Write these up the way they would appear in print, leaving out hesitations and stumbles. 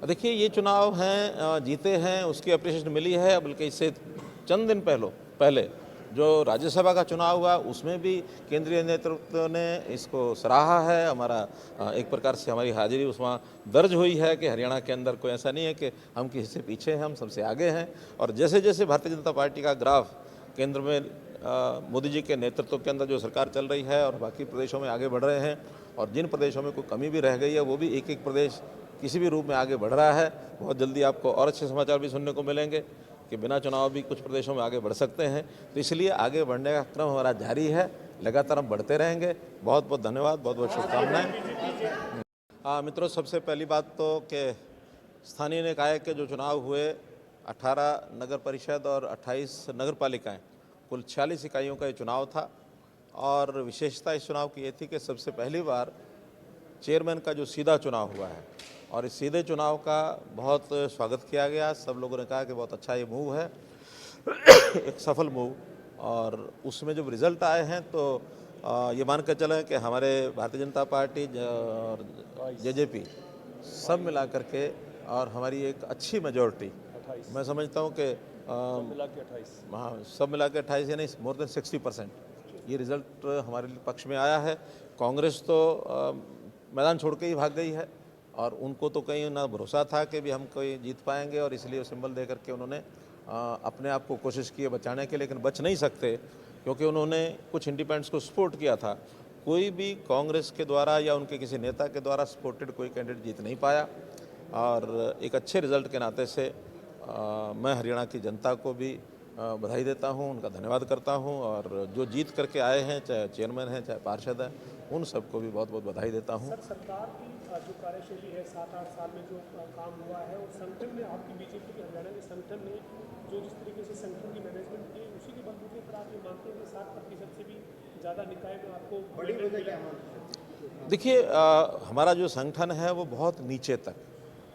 देखिए ये चुनाव हैं जीते हैं, उसकी अप्रिसिएशन मिली है। बल्कि इससे चंद दिन पहले जो राज्यसभा का चुनाव हुआ उसमें भी केंद्रीय नेतृत्व ने इसको सराहा है। हमारा एक प्रकार से हमारी हाजिरी उसमें दर्ज हुई है कि हरियाणा के अंदर कोई ऐसा नहीं है कि हम किसी से पीछे हैं, हम सबसे आगे हैं। और जैसे जैसे भारतीय जनता पार्टी का ग्राफ केंद्र में मोदी जी के नेतृत्व के अंदर जो सरकार चल रही है और बाकी प्रदेशों में आगे बढ़ रहे हैं, और जिन प्रदेशों में कोई कमी भी रह गई है वो भी एक एक प्रदेश किसी भी रूप में आगे बढ़ रहा है। बहुत जल्दी आपको और अच्छे समाचार भी सुनने को मिलेंगे कि बिना चुनाव भी कुछ प्रदेशों में आगे बढ़ सकते हैं। तो इसलिए आगे बढ़ने का क्रम हमारा जारी है, लगातार हम बढ़ते रहेंगे। बहुत बहुत धन्यवाद, बहुत बहुत शुभकामनाएं। मित्रों, सबसे पहली बात तो कि स्थानीय निकाय के जो चुनाव हुए 18 नगर परिषद और 28 नगर पालिकाएँ, कुल 46 इकाइयों का ये चुनाव था। और विशेषता इस चुनाव की ये थी कि सबसे पहली बार चेयरमैन का जो सीधा चुनाव हुआ है, और इस सीधे चुनाव का बहुत स्वागत किया गया। सब लोगों ने कहा कि बहुत अच्छा ये मूव है, एक सफल मूव। और उसमें जब रिज़ल्ट आए हैं तो ये मान कर चलें कि हमारे भारतीय जनता पार्टी और जेजेपी सब मिला करके और हमारी एक अच्छी मेजॉरिटी, मैं समझता हूँ कि हाँ, सब मिला के 28 यानी मोर देन 60% ये रिज़ल्ट हमारे पक्ष में आया है। कांग्रेस तो मैदान छोड़ के ही भाग गई है, और उनको तो कहीं ना भरोसा था कि भी हम कोई जीत पाएंगे, और इसलिए सिंबल दे करके उन्होंने अपने आप को कोशिश की है बचाने के, लेकिन बच नहीं सकते क्योंकि उन्होंने कुछ इंडिपेंडेंट्स को सपोर्ट किया था। कोई भी कांग्रेस के द्वारा या उनके किसी नेता के द्वारा सपोर्टेड कोई कैंडिडेट जीत नहीं पाया। और एक अच्छे रिज़ल्ट के नाते से मैं हरियाणा की जनता को भी बधाई देता हूं, उनका धन्यवाद करता हूं। और जो जीत करके आए हैं, चाहे चेयरमैन हैं चाहे पार्षद हैं, उन सबको भी बहुत बहुत बधाई देता हूं। सर, सरकार की जो कार्यशैली है 7-8 साल में जो काम हुआ है, और संगठन में आपकी बीजेपी के हरियाणा के संगठन ने जो जिस तरीके से संगठन की मैनेजमेंट की, उसी के बलबूते पर आप ये मानते हैं कि 60% से भी ज़्यादा निकाय में आपको बड़ी वजह क्या मानते हैं? देखिए हमारा जो संगठन है वो बहुत नीचे तक,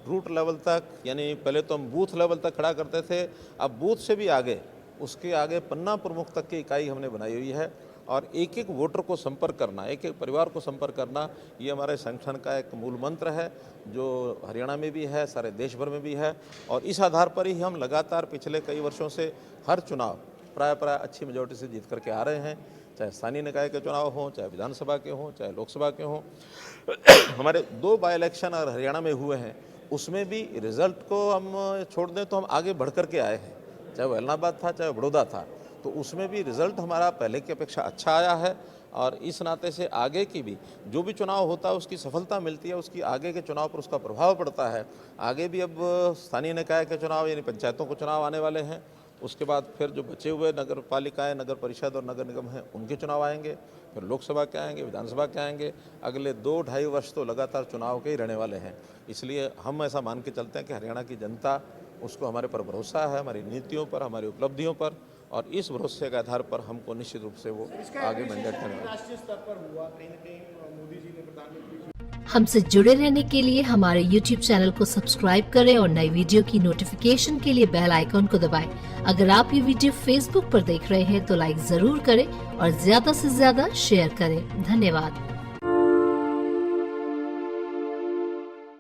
रूट लेवल तक, यानी पहले तो हम बूथ लेवल तक खड़ा करते थे, अब बूथ से भी आगे, उसके आगे पन्ना प्रमुख तक की इकाई हमने बनाई हुई है। और एक एक वोटर को संपर्क करना, एक एक परिवार को संपर्क करना, ये हमारे संगठन का एक मूल मंत्र है, जो हरियाणा में भी है, सारे देश भर में भी है। और इस आधार पर ही हम लगातार पिछले कई वर्षों से हर चुनाव प्राय अच्छी मेजॉरिटी से जीत करके आ रहे हैं, चाहे स्थानीय निकाय के चुनाव हों, चाहे विधानसभा के हों, चाहे लोकसभा के हों। हमारे 2 बाई इलेक्शन और हरियाणा में हुए हैं, उसमें भी रिजल्ट को हम छोड़ दें तो हम आगे बढ़ कर के आए हैं, चाहे वो इलाहाबाद था चाहे बड़ौदा था, तो उसमें भी रिज़ल्ट हमारा पहले की अपेक्षा अच्छा आया है। और इस नाते से आगे की भी जो भी चुनाव होता है उसकी सफलता मिलती है, उसकी आगे के चुनाव पर उसका प्रभाव पड़ता है। आगे भी अब स्थानीय निकाय के चुनाव यानी पंचायतों को चुनाव आने वाले हैं, उसके बाद फिर जो बचे हुए नगर पालिकाएँ, नगर परिषद और नगर निगम हैं, उनके चुनाव आएंगे, फिर लोकसभा के आएंगे, विधानसभा के आएंगे। अगले 2-2.5 वर्ष तो लगातार चुनाव के ही रहने वाले हैं। इसलिए हम ऐसा मान के चलते हैं कि हरियाणा की जनता, उसको हमारे पर भरोसा है, हमारी नीतियों पर, हमारी उपलब्धियों पर, और इस भरोसे के आधार पर हमको निश्चित रूप से वो आगे मैंडेट करेंगे। राष्ट्रीय स्तर पर हुआ कहीं न कहीं मोदी जी ने प्रधानमंत्री। हमसे जुड़े रहने के लिए हमारे YouTube चैनल को सब्सक्राइब करें और नई वीडियो की नोटिफिकेशन के लिए बेल आइकॉन को दबाएं। अगर आप ये वीडियो Facebook पर देख रहे हैं तो लाइक जरूर करें और ज्यादा से ज्यादा शेयर करें। धन्यवाद।